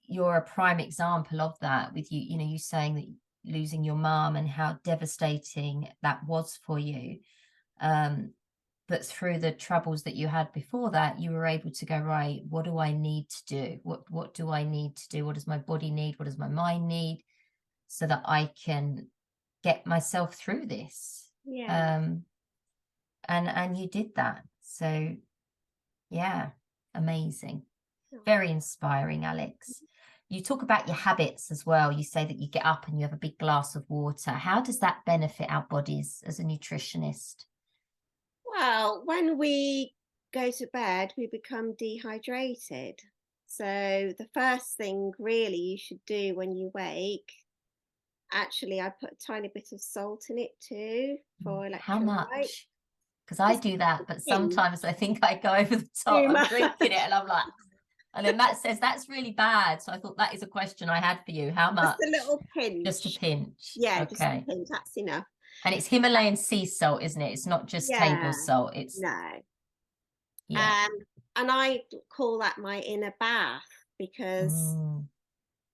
S1: you're a prime example of that with you saying that losing your mom and how devastating that was for you. But through the troubles that you had before that, you were able to go, right, what do I need to do? What do I need to do? What does my body need? What does my mind need? So that I can get myself through this.
S2: Yeah.
S1: And you did that. So yeah, amazing.
S2: Oh.
S1: Very inspiring, Alex. You talk about your habits as well. You say that you get up and you have a big glass of water. How does that benefit our bodies as a nutritionist?
S2: Well, when we go to bed, we become dehydrated. So the first thing really you should do when you wake, actually, I put a tiny bit of salt in it too for
S1: How
S2: electrolyte.
S1: much? Because I
S2: Just
S1: do that, but
S2: in
S1: sometimes I think I go over the top.
S2: too
S1: I'm
S2: much.
S1: drinking it and I'm like, and then Matt says that's really bad. So I thought that is a question I had for you. How
S2: Just a
S1: much?
S2: little
S1: Just a
S2: pinch.
S1: pinch.
S2: Yeah, just a
S1: Okay.
S2: pinch. That's enough.
S1: And it's Himalayan sea salt, isn't it? It's not just table
S2: Yeah,
S1: salt. It's,
S2: no.
S1: yeah.
S2: Um, and I call that my inner bath because
S1: Mm,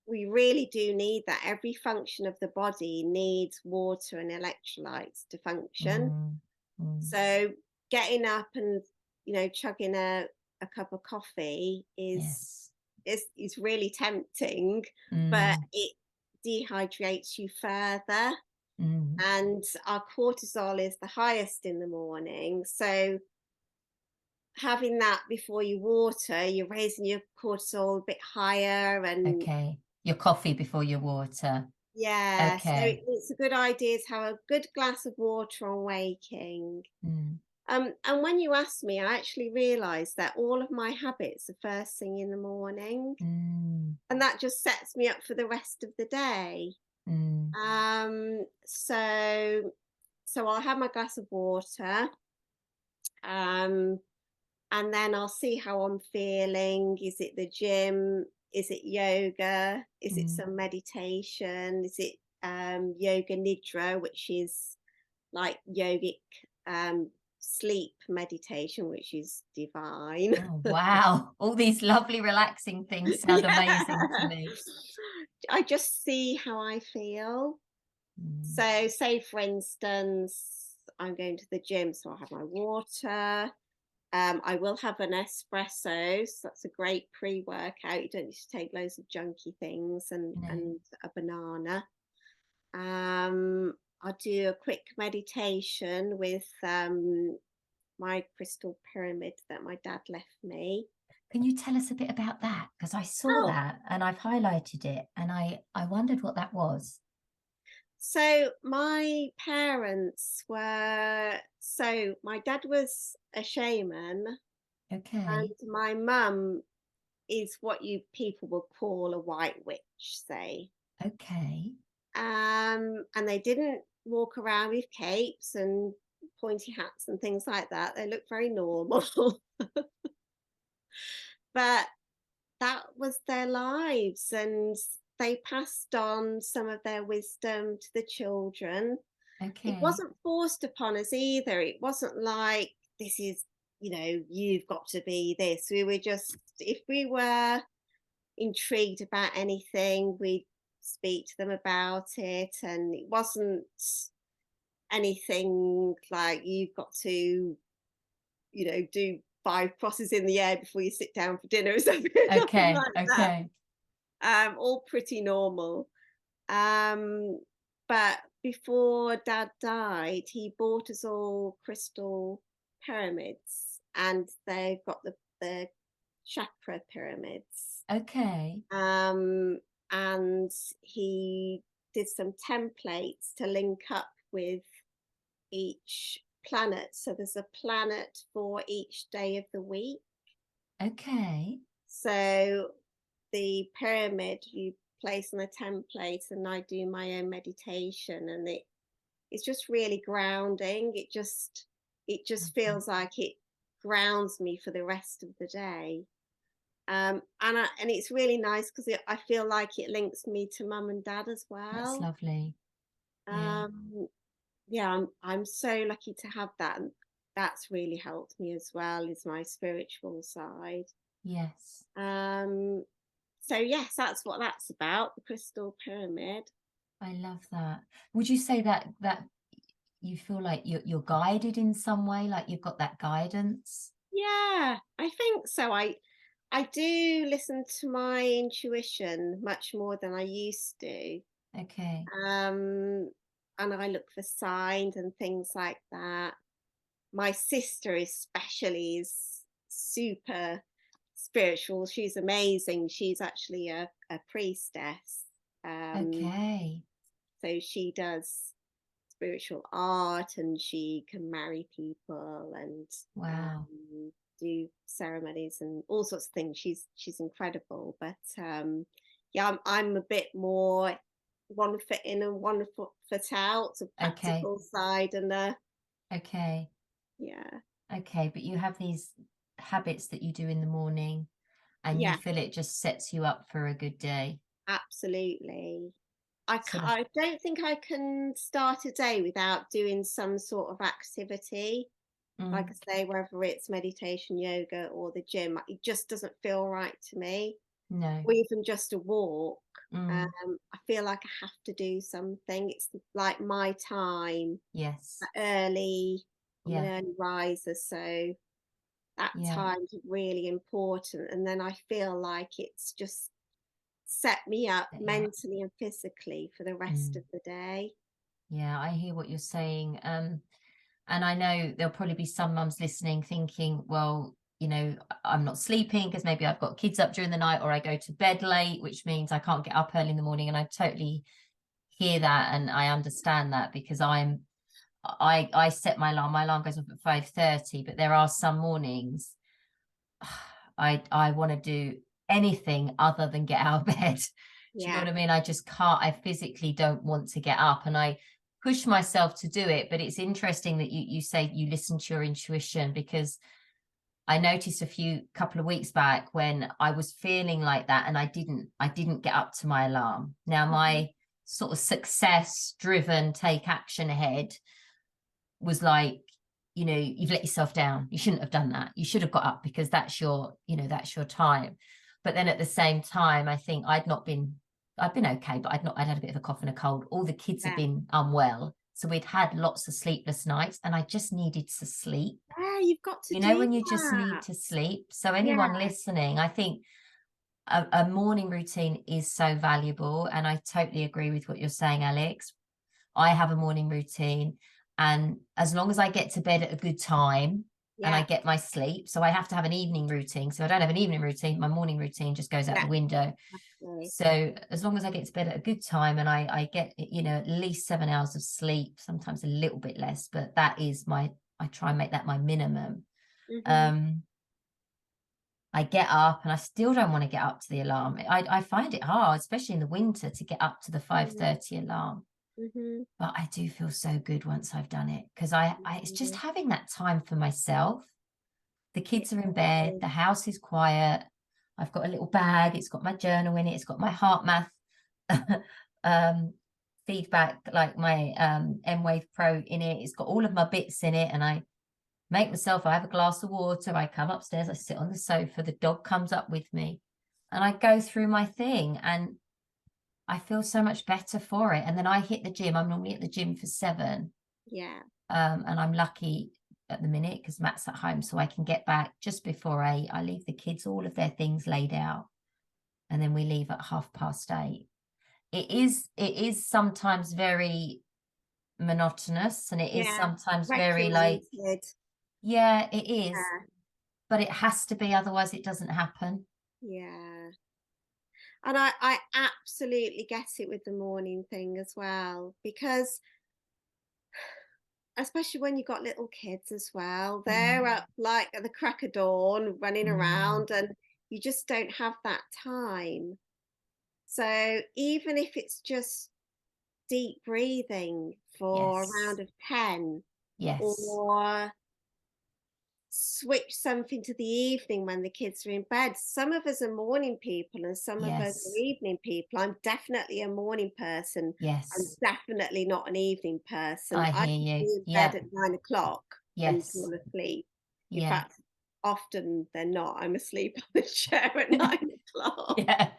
S2: we really do need that. Every function of the body needs water and electrolytes to function.
S1: mm, mm.
S2: So getting up and chugging a cup of coffee
S1: Yes.
S2: is really tempting, but
S1: Mm,
S2: it dehydrates you further.
S1: mm.
S2: And our cortisol is the highest in the morning. So having that before you water, you're raising your cortisol a bit higher. And
S1: Okay. Your coffee before your water.
S2: yeah, so
S1: Okay.
S2: it's a good idea to have a good glass of water on waking.
S1: Mm,
S2: And when you asked me, I actually realized that all of my habits are first thing in the morning,
S1: mm,
S2: and that just sets me up for the rest of the day.
S1: mm.
S2: So I'll have my glass of water, um, and then I'll see how I'm feeling. Is it the gym? Is it yoga? Is it
S1: Mm.
S2: some meditation? Is it yoga nidra, which is like yogic sleep meditation, which is divine.
S1: Oh, wow. All these lovely, relaxing things sound amazing to
S2: Yeah.
S1: me.
S2: I just see how I feel.
S1: Mm,
S2: So, say for instance, I'm going to the gym, so I'll have my water. I will have an espresso, so that's a great pre-workout. You don't need to take loads of junky things, and
S1: no.
S2: a banana. I'll do a quick meditation with my crystal pyramid that my dad left me.
S1: Can you tell us a bit about that? Because I saw
S2: Oh,
S1: that and I've highlighted it and I wondered what that was.
S2: so my parents were, so my dad was a shaman, and
S1: Okay.
S2: my mum is what you people would call a white witch, say.
S1: Okay.
S2: And they didn't walk around with capes and pointy hats and things like that. They looked very normal. But that was their lives, and they passed on some of their wisdom to the children. It
S1: Okay.
S2: wasn't forced upon us either. It wasn't like, this is, you've got to be this. We were just, if we were intrigued about anything, we'd speak to them about it. And it wasn't anything like, you've got to, do 5 crosses in the air before you sit down for dinner or something, nothing
S1: Okay.
S2: like that.
S1: Okay.
S2: All pretty normal. Um, but before Dad died, he bought us all crystal pyramids, and they've got the chakra pyramids.
S1: Okay.
S2: And he did some templates to link up with each planet. So there's a planet for each day of the week.
S1: Okay.
S2: So the pyramid you place on a template, and I do my own meditation, and it's just really grounding. It just feels like it grounds me for the rest of the day. And it's really nice because I feel like it links me to mum and dad as
S1: That's
S2: well.
S1: lovely. Yeah.
S2: Um, yeah, I'm so lucky to have that, and that's really helped me as well. Is my spiritual side.
S1: Yes.
S2: Um, so yes, that's what that's about. The crystal pyramid.
S1: I love that. Would you say that you feel like you're guided in some way, like you've got that guidance?
S2: Yeah, I think so. I do listen to my intuition much more than I used to.
S1: Okay.
S2: Um, and I look for signs and things like that. My sister especially is super spiritual. She's amazing. She's actually a priestess. Um,
S1: Okay.
S2: so she does spiritual art, and she can marry people and
S1: Wow.
S2: do ceremonies and all sorts of things. She's incredible. But yeah, I'm a bit more one foot in and one foot out, the
S1: Okay.
S2: practical side, and
S1: Okay.
S2: yeah,
S1: Okay. But you have these habits that you do in the morning and you
S2: yeah,
S1: feel it just sets you up for a good day.
S2: absolutely.
S1: So
S2: I don't think I can start a day without doing some sort of activity. Like
S1: mm,
S2: I say, whether it's meditation, yoga, or the gym, it just doesn't feel right to me.
S1: no.
S2: Or even just a walk.
S1: Mm,
S2: I feel like I have to do something. It's like my time,
S1: yes.
S2: early. I'm an
S1: Yeah.
S2: early riser, so that
S1: Yeah.
S2: time's really important. And then I feel like it's just set me up
S1: Set you up.
S2: mentally and physically for the rest
S1: Mm,
S2: of the day.
S1: yeah. I hear what you're saying. And I know there'll probably be some mums listening thinking, well, I'm not sleeping because maybe I've got kids up during the night or I go to bed late, which means I can't get up early in the morning. And I totally hear that and I understand that because I set my alarm. My alarm goes off at 5:30, but there are some mornings I want to do anything other than get out of bed. Do you know
S2: Yeah,
S1: what I mean? I just can't, I physically don't want to get up and I push myself to do it. But it's interesting that you say you listen to your intuition because I noticed a few couple of weeks back when I was feeling like that and I didn't get up to my alarm. Now
S2: mhm,
S1: my sort of success driven take action ahead was like, you've let yourself down. You shouldn't have done that. You should have got up because that's your time. But then at the same time, I think I'd been okay, but I'd had a bit of a cough and a cold. All the kids had
S2: yeah,
S1: been unwell. So we'd had lots of sleepless nights and I just needed to sleep.
S2: yeah. You've got to
S1: You know,
S2: do
S1: when you just need
S2: that.
S1: to sleep. So
S2: Yeah,
S1: anyone listening, I think a morning routine is so valuable. And I totally agree with what you're saying, Alex. I have a morning routine, and as long as I get to bed at a good time and I
S2: yeah,
S1: get my sleep, so I have to have an evening routine. So I don't have an evening routine, my morning routine just goes out
S2: yeah.
S1: the window.
S2: Absolutely.
S1: So as long as I get to bed at a good time and I get, at least 7 hours of sleep, sometimes a little bit less, but that is I try and make that my minimum.
S2: Hmm.
S1: Um, I get up and I still don't want to get up to the alarm. I find it hard, especially in the winter, to get up to the 5:30 alarm.
S2: Hmm.
S1: But I do feel so good once I've done it because I it's just
S2: Hmm.
S1: having that time for myself. The
S2: It
S1: kids are in bed,
S2: is.
S1: the house is quiet. I've got a little bag, it's got my journal in it, it's got my heart math um feedback, like my M.Y.T.E in it. It's got all of my bits in it, and I make myself, I have a glass of water, I come upstairs, I sit on the sofa, the dog comes up with me, and I go through my thing and I feel so much better for it. And then I hit the gym. I'm normally at the gym for 7.
S2: Yeah.
S1: And I'm lucky at the minute because Matt's at home, so I can get back just before 8. I leave the kids all of their things laid out, and then we leave at 8:30. It is sometimes very monotonous, and it is
S2: Yeah.
S1: sometimes very like,
S2: Regimented.
S1: yeah, it is,
S2: Yeah.
S1: but it has to be, otherwise it doesn't happen.
S2: Yeah. And I absolutely get it with the morning thing as well, because especially when you've got little kids as well, they're
S1: Mm,
S2: up like at the crack of dawn running
S1: mm,
S2: around, and you just don't have that time. So even if it's just deep breathing for a
S1: yes,
S2: round of 10,
S1: yes,
S2: or switch something to the evening when the kids are in bed. Some of us are morning people and some of us are
S1: Yes.
S2: evening people. I'm definitely a morning person. I'm
S1: Yes.
S2: definitely not an evening person.
S1: I
S2: I
S1: hear
S2: can
S1: you.
S2: be in bed
S1: Yeah.
S2: at 9 o'clock and
S1: Yes.
S2: fall asleep. In
S1: Yeah.
S2: fact, often they're not. I'm asleep on the chair at 9 o'clock.
S1: Yeah.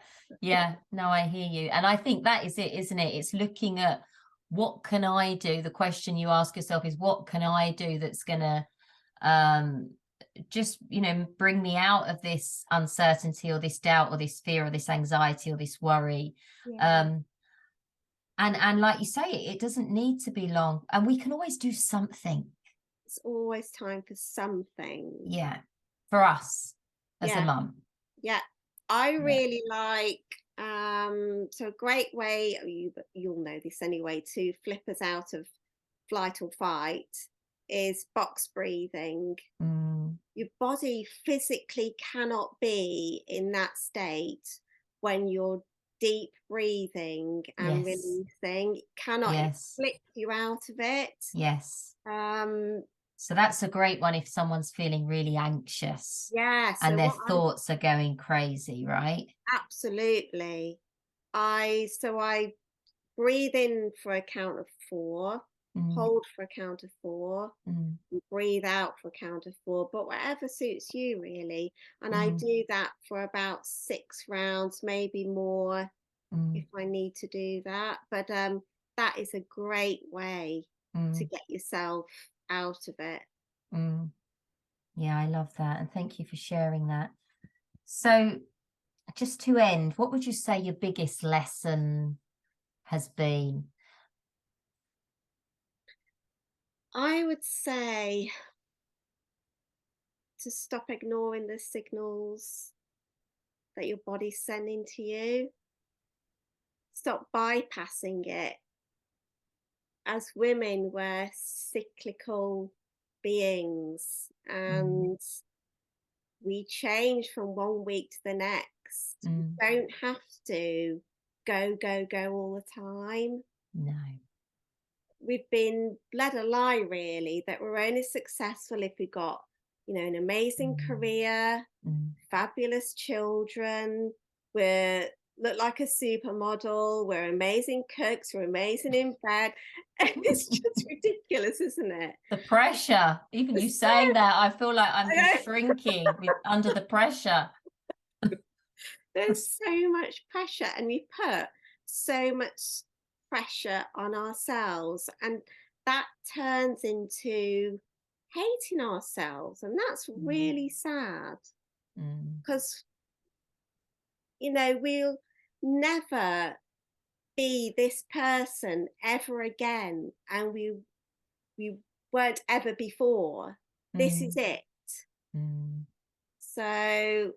S1: Yeah. No, I hear you. And I think that is it, isn't it? It's looking at what can I do? The question you ask yourself is what can I do that's gonna um just, bring me out of this uncertainty or this doubt or this fear or this anxiety or this worry.
S2: Yeah,
S1: Um and like you say, it doesn't need to be long. And we can always do something.
S2: it's always time for something.
S1: Yeah. For us as a
S2: Yeah.
S1: mum.
S2: Yeah, I
S1: Yeah.
S2: really like so a great way, you'll know this anyway, to flip us out of flight or fight is box breathing.
S1: Mm,
S2: Your body physically cannot be in that state when you're deep breathing and
S1: yes.
S2: releasing. It cannot, it
S1: Yes.
S2: flips you out of it.
S1: Yes.
S2: Um
S1: So that's a great one if someone's feeling really anxious
S2: yeah,
S1: and
S2: so
S1: their
S2: what I
S1: thoughts are going crazy, right?
S2: absolutely I breathe in for a count of 4,
S1: Mm,
S2: hold for a count of 4,
S1: mm,
S2: and breathe out for a count of 4, but whatever suits you really. And I
S1: mm,
S2: do that for about 6 rounds, maybe more if
S1: mm,
S2: I need to do that. But that is a great way to
S1: mm,
S2: get yourself out of it.
S1: mm. Yeah, I love that. And thank you for sharing that. So, just to end, what would you say your biggest lesson has been?
S2: I would say to stop ignoring the signals that your body's sending to you. Stop bypassing it. As women, we're cyclical beings
S1: Mm,
S2: and we change from one week to the next. We
S1: mm,
S2: don't have to go all the time.
S1: no.
S2: We've been led a lie, really, that we're only successful if we got, an amazing
S1: Mm,
S2: career,
S1: mm.
S2: fabulous children, we're look like a supermodel, we're amazing cooks, we're amazing in bed. And it's just ridiculous, isn't it?
S1: The pressure, even you
S2: There's
S1: saying
S2: so,
S1: that, I feel like I'm
S2: I
S1: just
S2: know,
S1: shrinking with under the pressure.
S2: there's so much pressure, and we put so much pressure on ourselves, and that turns into hating ourselves, and that's
S1: Mm,
S2: really sad
S1: mm,
S2: because we'll never be this person ever again, and we weren't ever before. This is
S1: mm,
S2: it.
S1: mm,
S2: So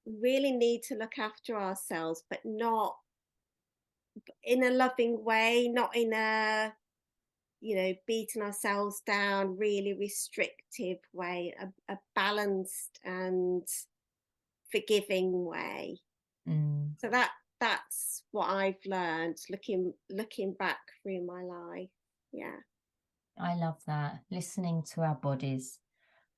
S2: really need to look after ourselves, but not in a loving way, not in a beating ourselves down, really restrictive way, a balanced and forgiving way.
S1: mm.
S2: So that's what I've learned looking back through my life. Yeah.
S1: I love that. Listening to our bodies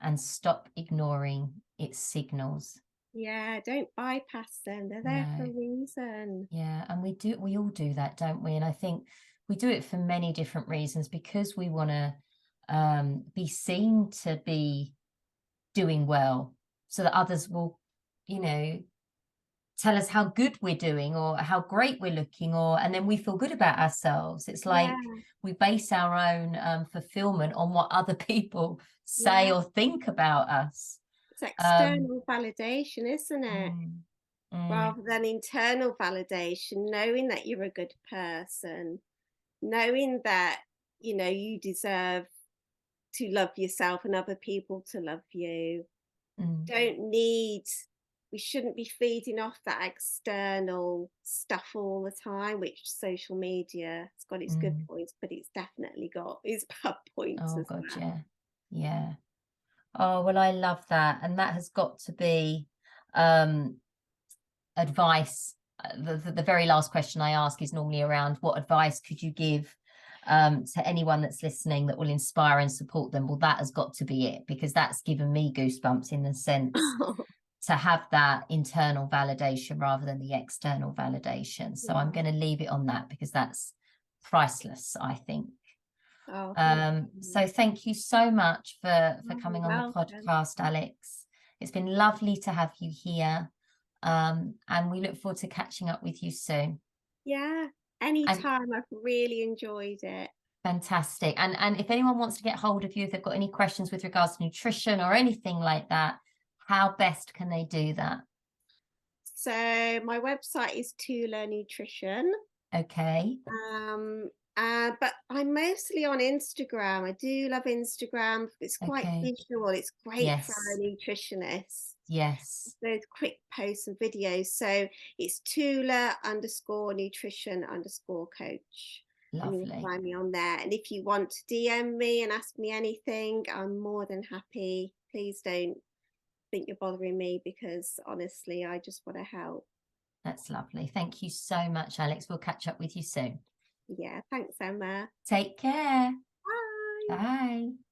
S1: and stop ignoring its signals.
S2: Yeah, don't bypass them. They're there for a
S1: No.
S2: reason.
S1: Yeah. And we all do that, don't we? And I think we do it for many different reasons because we want to be seen to be doing well so that others will, you know, tell us how good we're doing or how great we're looking, or and then we feel good about ourselves. It's like
S2: Yeah,
S1: we base our own fulfillment on what other people say
S2: yeah.
S1: or think about us.
S2: It's
S1: um
S2: external validation, isn't it?
S1: mm, mm,
S2: Rather than internal validation, knowing that you're a good person, knowing that, you deserve to love yourself and other people to love you.
S1: mm,
S2: Don't need We shouldn't be feeding off that external stuff all the time, which social media has got its good
S1: mm.
S2: points, but it's definitely got its bad points
S1: Oh
S2: as
S1: god,
S2: well.
S1: yeah. Yeah. Oh well, I love that. And that has got to be um advice. The very last question I ask is normally around what advice could you give to anyone that's listening that will inspire and support them, well, that has got to be it, because that's given me goosebumps in the sense to have that internal validation rather than the external validation. So I'm going to leave it on that, because that's priceless, I think.
S2: Oh,
S1: so thank you so much for coming on the
S2: welcome.
S1: podcast, Alex. It's been lovely to have you here, and we look forward to catching up with you soon.
S2: Yeah, anytime. I've really enjoyed it.
S1: Fantastic. And if anyone wants to get hold of you, if they've got any questions with regards to nutrition or anything like that, how best can they do that?
S2: So my website is To Learn Nutrition.
S1: Okay.
S2: But I'm mostly on Instagram. I do love Instagram. It's quite visual. It's great for our nutritionists.
S1: Yes.
S2: Those quick posts and videos. So it's Tula_nutrition_coach. And you'll
S1: Lovely.
S2: find me on there. And if you want to DM me and ask me anything, I'm more than happy. Please don't think you're bothering me, because honestly, I just want to help.
S1: That's lovely. Thank you so much, Alex. We'll catch up with you soon.
S2: Yeah, thanks, Emma.
S1: Take care.
S2: Bye.
S1: Bye.